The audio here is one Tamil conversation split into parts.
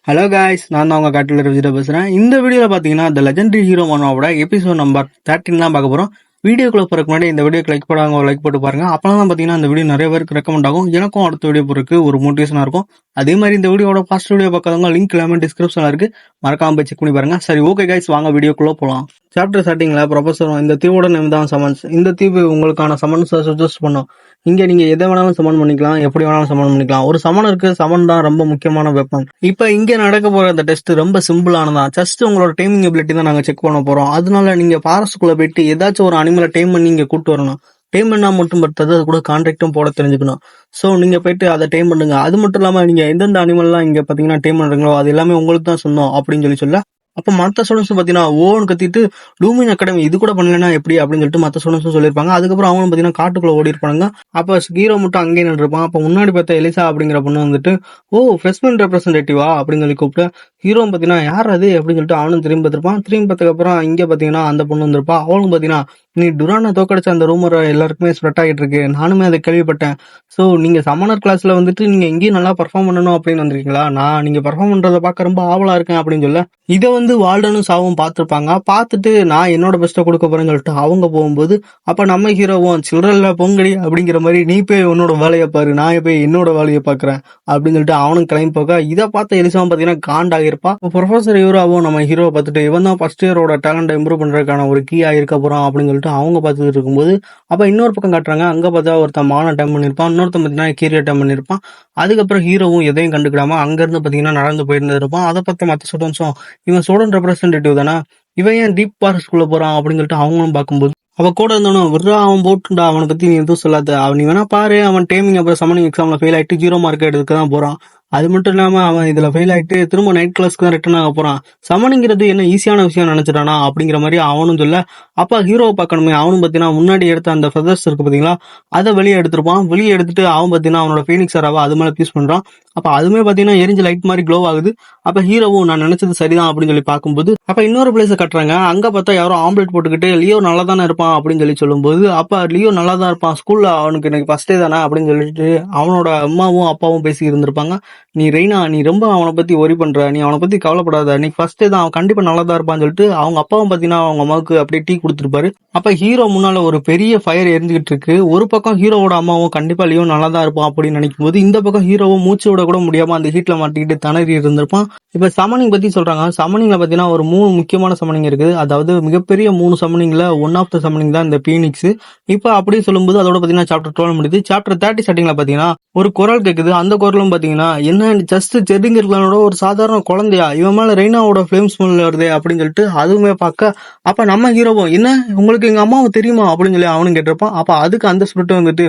ஹலோ காய்ஸ், நான் தான் உங்க காட்டில் விஜிட்ட பேசுறேன். இந்த வீடியோவில் பார்த்தீங்கன்னா த லெஜெண்டரி ஹீரோ மனோவோட எபிசோட் நம்பர் 13 தான் பார்க்க போகிறோம். வீடியோக்குள்ள போறதுக்கு முன்னாடி இந்த வீடியோக்கு லைக் போடாங்க, லைக் போட்டு பாருங்க. அப்பதான் தான் பார்த்தீங்கன்னா இந்த வீடியோ நிறைய பேருக்கு ரெக்கமெண்ட் ஆகும். எனக்கும் அடுத்த வீடியோ போறதுக்கு ஒரு மோட்டிவேஷனா இருக்கும். அதே மாதிரி இந்த வீடியோட ஃபர்ஸ்ட் வீடியோ பார்க்காதவங்க லிங்க் எல்லாமே டிஸ்கிரிப்ஷன்ல இருக்கு, மறக்காம போய் செக் பண்ணி பாருங்க. சரி, ஓகே கைஸ், வாங்க வீடியோக்குள்ள போலாம். சாப்டர் ஸ்டார்டிங்ல ப்ரொஃபசர் இந்த தீவோட நேம் தான் சமன்ஸ். இந்த தீவு உங்களுக்கான சமன்ஸ் சஜஸ்ட் பண்ணும். இங்க நீங்க எதை வேணாலும் சமன் பண்ணிக்கலாம், எப்படி வேணாலும் சமன் பண்ணிக்கலாம். ஒரு சமனுக்கு சமன் தான் ரொம்ப முக்கியமான வெப்பன். இப்ப இங்க நடக்க போற அந்த டெஸ்ட் ரொம்ப சிம்பிளானதான். ஜஸ்ட் உங்களோட டைமிங் எபிலிட்டி தான் நாங்க செக் பண்ண போறோம். அதனால நீங்க ஃபாரஸ்ட்குள்ள போயிட்டு ஏதாச்சும் ஒரு அனிமலை டைம் பண்ணி இங்க கூட்டு வரணும். டைம் பண்ணா மட்டும் படுத்தது, அது கூட கான்ட்ராக்டும் போட தெரிஞ்சுக்கணும். சோ நீங்க போயிட்டு அதை டைம் பண்ணுங்க. அது மட்டும் இல்லாம நீங்க எந்தெந்த அனிமல்லாம் இங்க பாத்தீங்கன்னா டைம் பண்றீங்களோ அது எல்லாமே உங்களுக்கு தான் சொந்தம் அப்படின்னு சொல்ல. அப்ப மத்த ஸ்டூடெண்ட்ஸ் பாத்தீங்கன்னா ஓன்னு கத்திட்டு லூமின் அகாடமி இது கூட பண்ணலன்னா எப்படி அப்படின்னு சொல்லிட்டு மத்த ஸ்டூடெண்ட்ஸும் சொல்லியிருப்பாங்க. அதுக்கப்புறம் அவங்களும் பாத்தீங்கன்னா காட்டுக்குள்ள ஓடி இருப்பாங்க. அப்ப ஹீரோ மட்டும் அங்கேயே நின்றுப்பான். அப்ப முன்னாடி பார்த்த எலிசா அப்படிங்கிற பொண்ணு வந்துட்டு, ஓ ஃப்ரெஷ்மேன் ரெப்ரஸன்டேட்டிவா அப்படின்னு சொல்லி கூப்பிட்டு, ஹீரோ பாத்தீங்கன்னா யார் அது அப்படின்னு சொல்லிட்டு அவனும் திரும்பி பார்த்திருப்பான். திரும்பி பார்த்ததுக்கு அப்புறம் இங்க பாத்தீங்கன்னா அந்த பொண்ணு வந்திருப்பா. அவளும் பாத்தீங்கன்னா, நீ டுரானை தோக்கடிச்ச அந்த ரூமர் எல்லாருக்குமே ஸ்ப்ரெட் ஆகிட்டு இருக்கு, நானுமே அதை கேள்விப்பட்டேன். சோ நீங்க சமணர் கிளாஸ்ல வந்துட்டு நீங்க எங்கேயும் நல்லா பர்ஃபார்ம் பண்ணணும் அப்படின்னு வந்திருக்கீங்களா? நான் நீங்க பர்ஃபார்ம் பண்றதை பார்க்க ரொம்ப ஆவலா இருக்கேன் அப்படின்னு சொல்ல. இதை வந்து வால்டனும் சாவும் பார்த்துருப்பாங்க. பார்த்துட்டு நான் என்னோட பெஸ்ட்டை கொடுக்க போறேன்னு சொல்லிட்டு அவங்க போகும்போது, அப்ப நம்ம ஹீரோவும் சில்லறல பொங்கடி அப்படிங்கிற மாதிரி, நீ போய் உன்னோட வேலையை பாரு, நான் போய் என்னோட வேலையை பாக்குறேன் அப்படின்னு சொல்லிட்டு அவனும் கிளம்பி போக, இதை பார்த்த எலிசாவும் பாத்தீங்கன்னா காண்டாகிருப்பா. ப்ரொஃபசர் இவராவும் நம்ம ஹீரோ பார்த்துட்டு, இவன் தான் ஃபர்ஸ்ட் இயரோட டேலண்ட் இம்ப்ரூவ் பண்றதுக்கான ஒரு கீயா இருக்க போறான் அப்படின்னு சொல்லிட்டு அவங்க பார்த்துட்டு இருக்கும்போது, அப்ப இன்னொரு பக்கம் காட்டுறாங்க. அங்க பார்த்தா ஒருத்தன் மான டைம் பண்ணிருப்பான், இன்னொருத்தன் பாத்தீங்கன்னா கீரியா டைம் பண்ணிருப்பான். அதுக்கப்புறம் ஹீரோவும் எதையும் கண்டுக்கிடாம அங்க இருந்து பாத்தீங்கன்னா நடந்து போயிட்டு இருப்பான். அதை பார்த்த மத்த ஸ்டூடெண்ட்ஸும், இவன் ஸ்டூடெண்ட் ரெப்ரஸன்டேட்டிவ் தானே, இவன் ஏன் டீப் ஃபாரஸ்ட்குள்ள போறான் அப்படின்னு சொல்லிட்டு அவங்களும் பார்க்கும்போது, அவ கூட இருந்தவனும் விட்றா, அவன் போட்டுண்டா, அவனை பத்தி நீ எதுவும் சொல்லாத, அவன் நீ வேணா பாரு, அவன் டைமிங் அப்புறம் சமனிங் எக்ஸாம்ல ஃபெயில் ஆயிட்டு 0 மார்க் எடுக்க தான் போறான். அது மட்டும் இல்லாம அவன் இதுல ஃபெயில் ஆயிட்டு திரும்ப நைட் கிளாஸ்க்கு தான் ரிட்டர்ன் ஆக போறான். சமனிங்கிறது என்ன ஈஸியான விஷயம் நினைச்சிட்டானா அப்படிங்கிற மாதிரி அவனும் சொல்ல. அப்ப ஹீரோவை பார்க்கணுமே, அவனும் பாத்தீங்கன்னா முன்னாடி எடுத்த அந்த ஃபெதர்ஸ் இருக்கு பாத்தீங்களா, அதை வெளியே எடுத்திருப்பான். வெளியே எடுத்துட்டு அவன் பாத்தீங்கன்னா அவனோட ஃபீனிக்ஸ் அராவா அது மேல பீஸ் பண்றான். அப்ப அதுமே பாத்தீங்கன்னா எரிஞ்சு லைட் மாதிரி க்ளோ ஆகுது. அப்ப ஹீரோவும் நான் நினைச்சது சரிதான் அப்படின்னு சொல்லி பார்க்கும்போது, அப்ப இன்னொரு பிளேஸ கட்டுறாங்க. அங்க பார்த்தா யாரோ ஆம்லெட் போட்டுக்கிட்டு, லியோ நல்லா தானே இருப்பான் அப்படின்னு சொல்லி சொல்லும்போது, அப்ப லியோ நல்லா தான் இருப்பான், ஸ்கூல்ல அவனுக்கு எனக்கு ஃபர்ஸ்ட் டே தானே அப்படின்னு சொல்லிட்டு அவனோட அம்மாவும் அப்பாவும் பேசி இருந்திருப்பாங்க. நீ ரெய்னா, நீ ரொம்ப அவனை பத்தி ஒரி பண்ற, நீ அவனை பத்தி கவலைப்படாத, நீ ஃபர்ஸ்ட் டே தான், அவன் கண்டிப்பா நல்லா தான் இருப்பான்னு சொல்லிட்டு அவங்க அப்பாவும் பாத்தீங்கன்னா அவங்க அம்மாவுக்கு அப்படியே டீ கொடுத்துருப்பாரு. அப்ப ஹீரோ முன்னால ஒரு பெரிய ஃபயர் எரிஞ்சுக்கிட்டு இருக்கு. ஒரு பக்கம் ஹீரோவோட அம்மாவும் கண்டிப்பா லியோ நல்லா தான் இருப்பான் அப்படின்னு நினைக்கும் போது, இந்த பக்கம் ஹீரோவும் மூச்சு விட கூட முடியாம அந்த ஹீட்ல மாட்டிக்கிட்டு திணறி இருந்திருப்பான். இப்ப சமனிங் பத்தி சொல்றாங்க. சமனிங்ல பாத்தீங்கன்னா ஒரு 3 முக்கியமான சமனிங் இருக்குது. அதாவது மிகப்பெரிய 3 சமனிங்ல ஒன் ஆஃப் த சமனிங் தான் இந்த பீனிக்ஸ். இப்ப அப்படி சொல்லும்போது அதோட பாத்தீங்கன்னா சாப்டர் 12 முடியுது. சாப்டர் 30 ஸ்டார்டிங்ல பாத்தீங்கன்னா ஒரு குரல் கேக்குது. அந்த குரலும் பாத்தீங்கன்னா, என்ன ஜஸ்ட் ஜெரிங்கர்களோட ஒரு சாதாரண குழந்தையா, இவன் மேல ரெய்னாவோட ஃபிளேம் ஸ்மெல் வருது அப்படின்னு சொல்லிட்டு அதுவுமே பார்க்க, அப்ப நம்ம ஹீரோவும், என்ன உங்களுக்கு எங்க அம்மாவை தெரியுமா அப்படின்னு சொல்லி அவனும் கேட்டிருப்பான். அப்ப அதுக்கு அந்த ஸ்பிரிட் வந்துட்டு,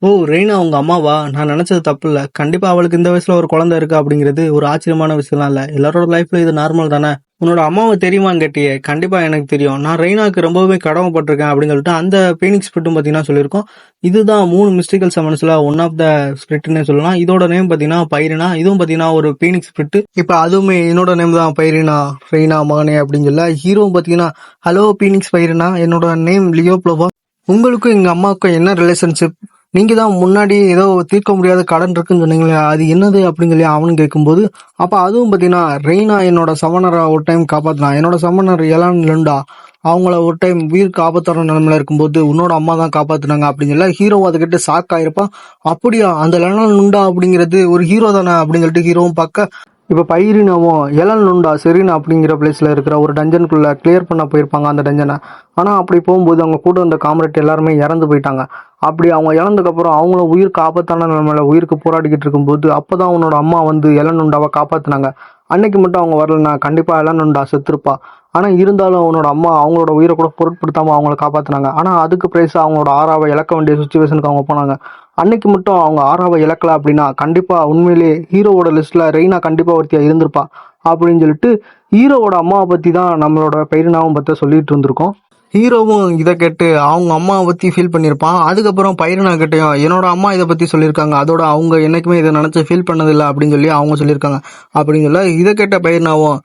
ஓ ரெய்னா உங்க அம்மாவா, நான் நினைச்சது தப்பு இல்ல, கண்டிப்பா அவளுக்கு இந்த வயசுல ஒரு குழந்தை இருக்கு அப்படிங்கிறது ஒரு ஆச்சரியமான விஷயம்லாம் இல்ல, எல்லாரோட லைஃப்ல இது நார்மல் தானே. உன்னோட அம்மாவை தெரியுமான்னு கேட்டியே, கண்டிப்பா எனக்கு தெரியும், நான் ரெய்னாக்கு ரொம்பவே கடமைப்பட்டிருக்கேன் அப்படின்னு சொல்லிட்டு அந்த பீனிக்ஸ் ஸ்பிரிட்டும் பாத்தீங்கன்னா சொல்லியிருக்கோம். இதுதான் 3 மிஸ்டிக்கல் சமன்ஸ்ல ஒன் ஆஃப் த ஸ்பிரிட்னே சொல்லலாம். இதோட நேம் பாத்தீங்கன்னா பைரினா. இதுவும் பாத்தீங்கன்னா ஒரு பீனிக்ஸ் ஸ்பிரிட். இப்ப அதுவுமே என்னோட நேம் தான் பைரினா, ரெய்னா மகனே அப்படின்னு சொல்ல. ஹீரோவும் பாத்தீங்கன்னா, ஹலோ பீனிக்ஸ் பைரினா, என்னோட நேம் லியோ ப்ளோவா, உங்களுக்கும் எங்க அம்மாவுக்கும் என்ன ரிலேஷன்ஷிப், நீங்க தான் முன்னாடி ஏதோ தீர்க்க முடியாத கடன் இருக்குன்னு சொன்னீங்களே, அது என்னது அப்படின்னு சொல்லி அவனு கேட்கும்போது, அப்ப அதுவும் பாத்தீங்கன்னா, ரெய்னா என்னோட சமணரை ஒரு டைம் காப்பாத்தினா, என்னோட சமணர் எலான் லண்டா அவங்கள ஒரு டைம் உயிருக்கு ஆபத்தான நிலைமையில இருக்கும்போது உன்னோட அம்மா தான் காப்பாத்தினாங்க அப்படின்னு சொல்லி ஹீரோ அதுக்கிட்ட ஷாக் ஆயிருப்பான். அப்படியா, அந்த லெனான் லுண்டா அப்படிங்கிறது ஒரு ஹீரோ தானே அப்படின்னு சொல்லிட்டு ஹீரோவும் பார்க்க, இப்ப பைரினாவும் எலன் லுண்டா செரீனா அப்படிங்கிற பிளேஸ்ல இருக்கிற ஒரு டஞ்சனுக்குள்ள கிளியர் பண்ண போயிருப்பாங்க அந்த டஞ்சனை. ஆனா அப்படி போகும்போது அவங்க கூட வந்த காம்ரேட் எல்லாருமே இறந்து போயிட்டாங்க. அப்படி அவங்க இறந்ததுக்கு அப்புறம் அவங்களும் உயிருக்கு ஆபத்தான நிலைமையில உயிருக்கு போராடிக்கிட்டு இருக்கும்போது அப்பதான் அவனோட அம்மா வந்து எலன் லுண்டாவை காப்பாத்தினாங்க. அன்னைக்கு மட்டும் அவங்க வரலன்னா கண்டிப்பா எலன் லுண்டா செத்துருப்பா. ஆனா இருந்தாலும் அவனோட அம்மா அவங்களோட உயிரை கூட பொருட்படுத்தாம அவங்கள காப்பாத்தினாங்க. ஆனா அதுக்கு பிரைஸ் அவங்களோட ஆறாவை இழக்க வேண்டிய சுச்சுவேஷனுக்கு அவங்க போனாங்க. அன்னைக்கு மட்டும் அவங்க ஆறாவை இழக்கல அப்படின்னா கண்டிப்பா உண்மையிலேயே ஹீரோவோட லிஸ்ட்ல ரெய்னா கண்டிப்பா ஒருத்தியா இருந்திருப்பா அப்படின்னு சொல்லிட்டு ஹீரோவோட அம்மாவை பத்தி தான் நம்மளோட பைரினாவும் பத்தி சொல்லிட்டு இருந்திருக்கோம். ஹீரோவும் இதை கேட்டு அவங்க அம்மாவை பத்தி ஃபீல் பண்ணியிருப்பான். அதுக்கப்புறம் பைரனா கிட்டையும் என்னோட அம்மா இதை பத்தி சொல்லியிருக்காங்க, அதோட அவங்க என்னைக்குமே இதை நினைச்சு ஃபீல் பண்ணதில்லை அப்படின்னு சொல்லி அவங்க சொல்லியிருக்காங்க அப்படின்னு சொல்ல, இதை கேட்ட பைரனாவும்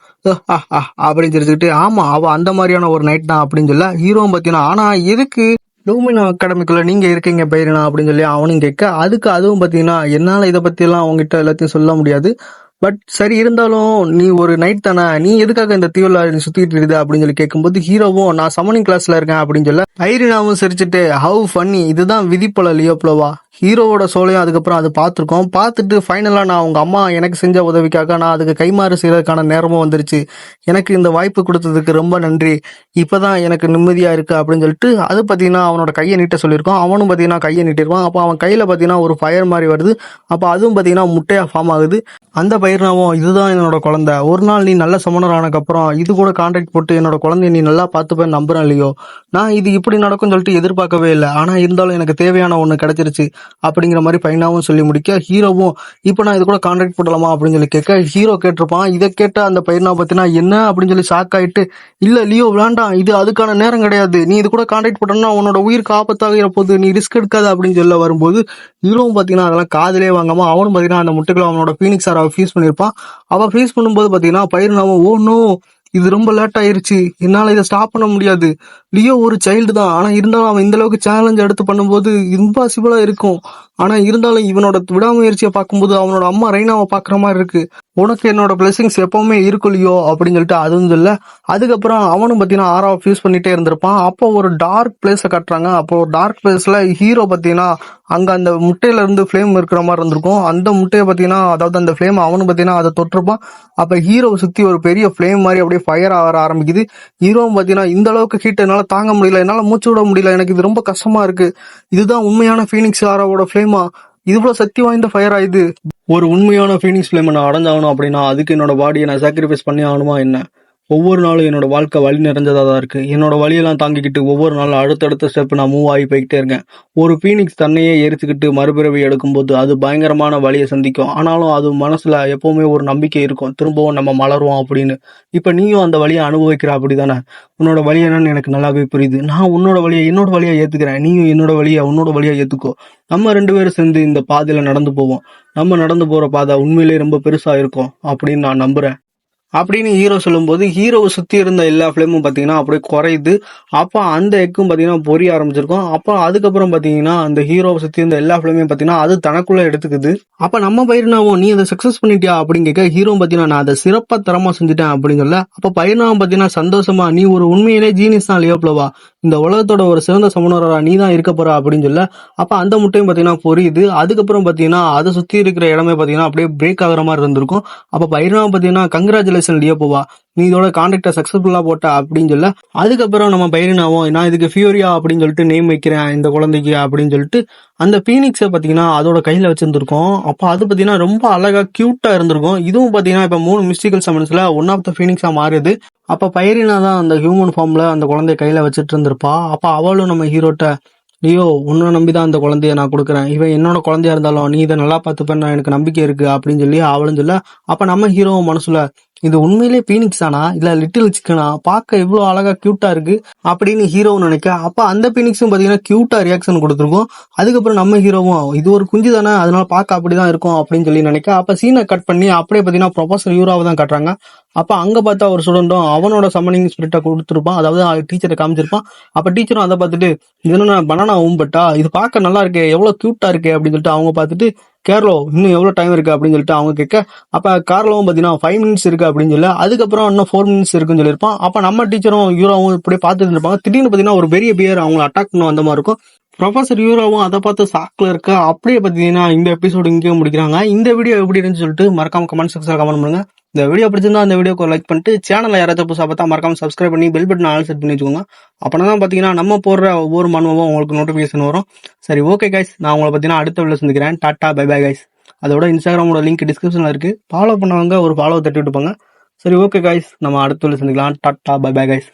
அப்படின்னு தெரிஞ்சுக்கிட்டு, ஆமா அவ அந்த மாதிரியான ஒரு நைட் தான் அப்படின்னு சொல்ல. ஹீரோவும் பார்த்தீங்கன்னா, ஆனா எதுக்கு லூமினா அகாடமிக்குள்ள நீங்க இருக்கீங்க பைரனா அப்படின்னு சொல்லி அவனும் கேட்க, அதுக்கு அதுவும் பார்த்தீங்கன்னா, என்னால இதை பத்தி எல்லாம் அவங்ககிட்ட எல்லாத்தையும் சொல்ல முடியாது, பட் சரி இருந்தாலும் நீ ஒரு நைட் தானே, நீ எதுக்காக இந்த தீவுல நீ சுத்திட்டு இருக்குது அப்படின்னு சொல்லி கேட்கும்போது ஹீரோவும் நான் சமனிங் கிளாஸ்ல இருக்கேன் அப்படின்னு சொல்ல ஐரினாவும் சிரிச்சுட்டு ஹவு ஃபன்னி, இதுதான் விதி போல லியோப்ளோவா. ஹீரோவோட சோலையும் அதுக்கப்புறம் அது பார்த்துருக்கோம். பார்த்துட்டு ஃபைனலாக நான் உங்கள் அம்மா எனக்கு செஞ்ச உதவிக்காக நான் அதுக்கு கைமாறு செய்யறதுக்கான நேரமும் வந்துருச்சு. எனக்கு இந்த வாய்ப்பு கொடுத்ததுக்கு ரொம்ப நன்றி. இப்போதான் எனக்கு நிம்மதியாக இருக்குது அப்படின்னு சொல்லிட்டு அது பார்த்தீங்கன்னா அவனோட கையை நீட்ட சொல்லியிருக்கோம். அவனும் பார்த்தீங்கன்னா கையை நீட்டிருப்பான். அப்போ அவன் கையில் பார்த்தீங்கன்னா ஒரு ஃபயர் மாதிரி வருது. அப்போ அதுவும் பார்த்தீங்கன்னா முட்டையாக ஃபார்ம் ஆகுது. அந்த பயிர்னாவும் இதுதான் என்னோட குழந்தை, ஒரு நாள் நீ நல்ல சமணர் ஆனதுக்கப்புறம் இது கூட கான்ட்ராக்ட் போட்டு என்னோட குழந்தைய நீ நல்லா பார்த்துப்பேன்னு நம்புறேன் இல்லையோ. நான் இது இப்படி நடக்கும்னு சொல்லிட்டு எதிர்பார்க்கவே இல்லை, ஆனால் இருந்தாலும் எனக்கு தேவையான ஒன்று கிடைச்சிருச்சு அப்படிங்கிற மாதிரி பையனாவும் சொல்லி முடிக்க ஹீரோவும் இப்போ நான் இது கூட கான்ட்ராக்ட் போடலாமா அப்படின்னு சொல்லி கேட்க ஹீரோ கேட்டிருப்பான். இதை கேட்ட அந்த பையனா பார்த்தீங்கன்னா என்ன அப்படின்னு சொல்லி ஷாக் ஆயிட்டு இல்லை லியோ வேண்டாம், இது அதுக்கான நேரம் கிடையாது, நீ இது கூட கான்ட்ராக்ட் போட்டோம்னா உன்னோட உயிருக்கு ஆபத்தாக போது, நீ ரிஸ்க் எடுக்காத அப்படின்னு சொல்ல வரும்போது ஹீரோவும் பார்த்தீங்கன்னா அதெல்லாம் காதலே வாங்காம அவனும் பார்த்தீங்கன்னா அந்த முட்டைகளை அவனோட ஃபீனிக்ஸ் சார் ஃபீஸ் பண்ணியிருப்பான். அவன் ஃபீஸ் பண்ணும்போது பார்த்தீங்கன்னா பயிர்னாவும் ஓ நோ இது ரொம்ப லேட் ஆயிருச்சு, என்னால் இதை ஸ்டாப் பண்ண முடியாது. லியோ ஒரு சைல்டு தான், ஆனால் இருந்தாலும் அவன் இந்த அளவுக்கு சேலஞ்ச் எடுத்து பண்ணும்போது இம்பாசிபிளா இருக்கும். ஆனால் இருந்தாலும் இவனோட விடாமுயற்சியை பார்க்கும்போது அவனோட அம்மா ரெய்னாவை பார்க்குற மாதிரி இருக்கு. உனக்கு என்னோட பிளெஸிங்ஸ் எப்பவுமே இருக்கும் லியோ அப்படின்னு சொல்லிட்டு அதுவும் சொல்ல அதுக்கப்புறம் அவனும் பார்த்தீங்கன்னா ஆறாவை ஃபியூஸ் பண்ணிட்டே இருந்திருப்பான். அப்போ ஒரு டார்க் பிளேஸை கட்டுறாங்க. அப்போ டார்க் பிளேஸ்ல ஹீரோ பார்த்தீங்கன்னா அங்கே அந்த முட்டையில இருந்து ஃப்ளேம் இருக்கிற மாதிரி இருந்திருக்கும். அந்த முட்டையை பார்த்தீங்கன்னா அதாவது அந்த ஃப்ளேம் அவனு பார்த்தீங்கன்னா அதை தொட்டிருப்பான். அப்போ ஹீரோவை சுற்றி ஒரு பெரிய ஃப்ளேம் மாதிரி அப்படியே ஃபயர் ஆக ஆரம்பிக்குது. ஹீரோவும் பார்த்தீங்கன்னா இந்த அளவுக்கு ஹீட் என்னால் தாங்க முடியல, என்னால் மூச்சு விட முடியல, எனக்கு இது ரொம்ப கஷ்டமா இருக்கு, இதுதான் உண்மையான ஃபீனிக்ஸ் ஆரோட ஃப்ளேமா, இவ்வளோ சக்தி வாய்ந்த ஃபயர் ஆயுது, ஒரு உண்மையான ஃபீனிக்ஸ் ஃப்ளேமை நான் அடைஞ்சாகணும் அப்படின்னா அதுக்கு என்னோட பாடியை நான் சாக்ரிஃபைஸ் பண்ணி ஆகணுமா என்ன. ஒவ்வொரு நாளும் என்னோட வாழ்க்கை வழி நிறைஞ்சதாக தான் இருக்கு. என்னோட வழியெல்லாம் தாங்கிக்கிட்டு ஒவ்வொரு நாளும் அடுத்தடுத்த ஸ்டெப் நான் மூவ் ஆகி போய்கிட்டே இருக்கேன். ஒரு ஃபீனிக்ஸ் தன்னையே எரிச்சுக்கிட்டு மறுபிறவி எடுக்கும்போது அது பயங்கரமான வழியை சந்திக்கும். ஆனாலும் அது மனசுல எப்பவுமே ஒரு நம்பிக்கை இருக்கும், திரும்பவும் நம்ம மலருவோம் அப்படின்னு. இப்ப நீயும் அந்த வழியை அனுபவிக்கிற அப்படிதானே. உன்னோட வழி என்னன்னு எனக்கு நல்லாவே புரியுது. நான் உன்னோட வழியை என்னோட வழியா ஏத்துக்கிறேன், நீயும் என்னோட வழியை உன்னோட வழியா ஏத்துக்கோ. நம்ம 2 பேரும் சேர்ந்து இந்த பாதையில நடந்து போவோம். நம்ம நடந்து போற பாதை உண்மையிலேயே ரொம்ப பெருசா இருக்கும் அப்படின்னு நான் நம்புறேன் அப்படின்னு ஹீரோ சொல்லும்போது ஹீரோவை சுற்றி இருந்த எல்லா ஃப்ளேமும் பார்த்தீங்கன்னா அப்படியே குறையுது. அப்போ அந்த எக்கும் பார்த்தீங்கன்னா பொரிய ஆரம்பிச்சிருக்கும். அப்போ அதுக்கப்புறம் பார்த்தீங்கன்னா அந்த ஹீரோவை சுற்றி இருந்த எல்லா ஃப்ளேமையும் பார்த்தீங்கன்னா அது தனக்குள்ளே எடுத்துக்குது. அப்போ நம்ம பயிர்னாவும் நீ அதை சக்ஸஸ் பண்ணிட்டியா அப்படின்னு கேட்க ஹீரோவும் பார்த்தீங்கன்னா நான் அதை சிறப்பாக தரமாக செஞ்சுட்டேன் அப்படின்னு சொல்ல அப்போ பயிர்னாவும் பார்த்தீங்கன்னா சந்தோஷமா நீ ஒரு உண்மையிலே ஜீனியஸ் தான் லியோப்ளோவா, இந்த உலகத்தோட ஒரு சிறந்த சமணரா நீ தான் இருக்க போற அப்படின்னு சொல்ல அப்போ அந்த முட்டையும் பார்த்தீங்கன்னா பொரியுது. அதுக்கப்புறம் பார்த்தீங்கன்னா அதை சுற்றி இருக்கிற இடமே பார்த்தீங்கன்னா அப்படியே பிரேக் ஆகிற மாதிரி இருந்திருக்கும். அப்போ பயிர்னாவும் பார்த்தீங்கன்னா கங்க்ராச்சுலேஷன் லியோப்ளோவா, நீ இதோட கான்ட்ராக்டை சக்சஸ்ஃபுல்லா போட்ட அப்படின்னு சொல்ல அதுக்கப்புறம் நம்ம பைரனாவும் நான் இதுக்கு ஃபியூரியா அப்படின்னு சொல்லிட்டு நேம் வைக்கிறேன் இந்த குழந்தைக்கு அப்படின்னு சொல்லிட்டு அந்த பீனிக்ஸை பார்த்தீங்கன்னா அதோட கையில் வச்சிருந்துருக்கோம். அப்போ அது பார்த்தீங்கன்னா ரொம்ப அழகா கியூட்டா இருந்திருக்கும். இதுவும் பார்த்தீங்கன்னா இப்போ 3 மிஸ்டிக்கல் சமன்ஸ்ல ஒன் ஆஃப் த பீனிக்ஸா மாறுது. அப்போ பைரினா தான் அந்த ஹியூமன் ஃபார்ம்ல அந்த குழந்தைய கையில வச்சுட்டு இருந்திருப்பா. அப்போ அவளும் நம்ம ஹீரோட்ட ஐயோ உன்னை நம்பிதான் அந்த குழந்தைய நான் கொடுக்குறேன், இவன் என்னோட குழந்தையா இருந்தாலும் நீ இதை நல்லா பார்த்துப்பேன் எனக்கு நம்பிக்கை இருக்கு அப்படின்னு சொல்லி அவளும் சொல்ல அப்ப நம்ம ஹீரோவும் மனசுல இது உண்மையிலே பீனிக்ஸ் ஆனா இல்ல லிட்டில் சிக்கனா, பார்க்க இவ்வளவு அழகா கியூட்டா இருக்கு அப்படின்னு ஹீரோவும் நினைக்க அப்ப அந்த பீனிக்ஸும் பாத்தீங்கன்னா கியூட்டா ரியாக்ஷன் கொடுத்துருக்கோம். அதுக்கப்புறம் நம்ம ஹீரோவும் இது ஒரு குஞ்சு தானே அதனால பார்க்க அப்படிதான் இருக்கும் அப்படின்னு சொல்லி நினைக்க அப்ப சீனை கட் பண்ணி அப்படியே பாத்தீங்கன்னா ப்ரொஃபசர் யூராவை தான் காட்டுறாங்க. அப்ப அங்க பார்த்தா ஒரு ஸ்டூடெண்டும் அவனோட சம்மனிங் ஸ்பிரிட்டை கொடுத்துருப்பான், அதாவது டீச்சரை காமிச்சிருப்பான். அப்ப டீச்சரும் அதை பார்த்துட்டு இது என்ன பனானா ஊம்பட்டா, இது பார்க்க நல்லா இருக்கு எவ்வளவு கியூட்டா இருக்கு அப்படின்னு சொல்லிட்டு அவங்க பார்த்துட்டு கேர்லோ இன்னும் எவ்வளவு டைம் இருக்கு அப்படின்னு சொல்லிட்டு அவங்க கேட்க அப்ப கார்லோவும் பாத்தீங்கன்னா 5 மினிட்ஸ் இருக்கு அப்படின்னு சொல்லி அதுக்கப்புறம் இன்னும் 4 மினிட்ஸ் இருக்குன்னு சொல்லியிருப்பான். அப்ப நம்ம டீச்சரும் யூராவும் இப்படியே பார்த்துட்டு இருப்பாங்க. திடீர்னு பாத்தீங்கன்னா ஒரு பெரிய பியர் அவங்களை அட்டாக் பண்ண வந்த மாதிரி இருக்கும். ப்ரொஃபசர் யூராவும் அதை பார்த்து சாக்ல இருக்க. அப்படியே பார்த்தீங்கன்னா இந்த எபிசோடு இங்கே முடிக்கிறாங்க. இந்த வீடியோ எப்படி இருந்துச்சு சொல்லிட்டு மறக்காம கமெண்ட் செக்ஷன்ல கமெண்ட் பண்ணுங்க. இந்த வீடியோ பிடிச்சிருந்தா அந்த வீடியோக்கு லைக் பண்ணிட்டு சேனலை யாராச்சும் புதுசாக பார்த்தா மறக்காம சப்ஸ்கிரைப் பண்ணி பெல் பட்டன் ஆல் செட் பண்ணி வச்சுக்கோங்க. அப்படின்னா தான் பார்த்தீங்கன்னா நம்ம போடுற ஒவ்வொரு மனுவும் உங்களுக்கு நோட்டிஃபிகேஷன் வரும். சரி ஓகே கைஸ், நான் உங்களை பார்த்தீங்கன்னா அடுத்த வீடியோ சந்திக்கிறேன். Tata bye bye guys. அதோட இன்ஸ்டாகிராமோட லிங்க் டிஸ்கிரிப்ஷனில் இருக்கு, ஃபாலோ பண்ணவங்க ஒரு ஃபாலோ தட்டி விட்டுப்பாங்க. சரி ஓகே கைஸ், நம்ம அடுத்த வீடியோ சந்திக்கலாம். Tata bye bye guys.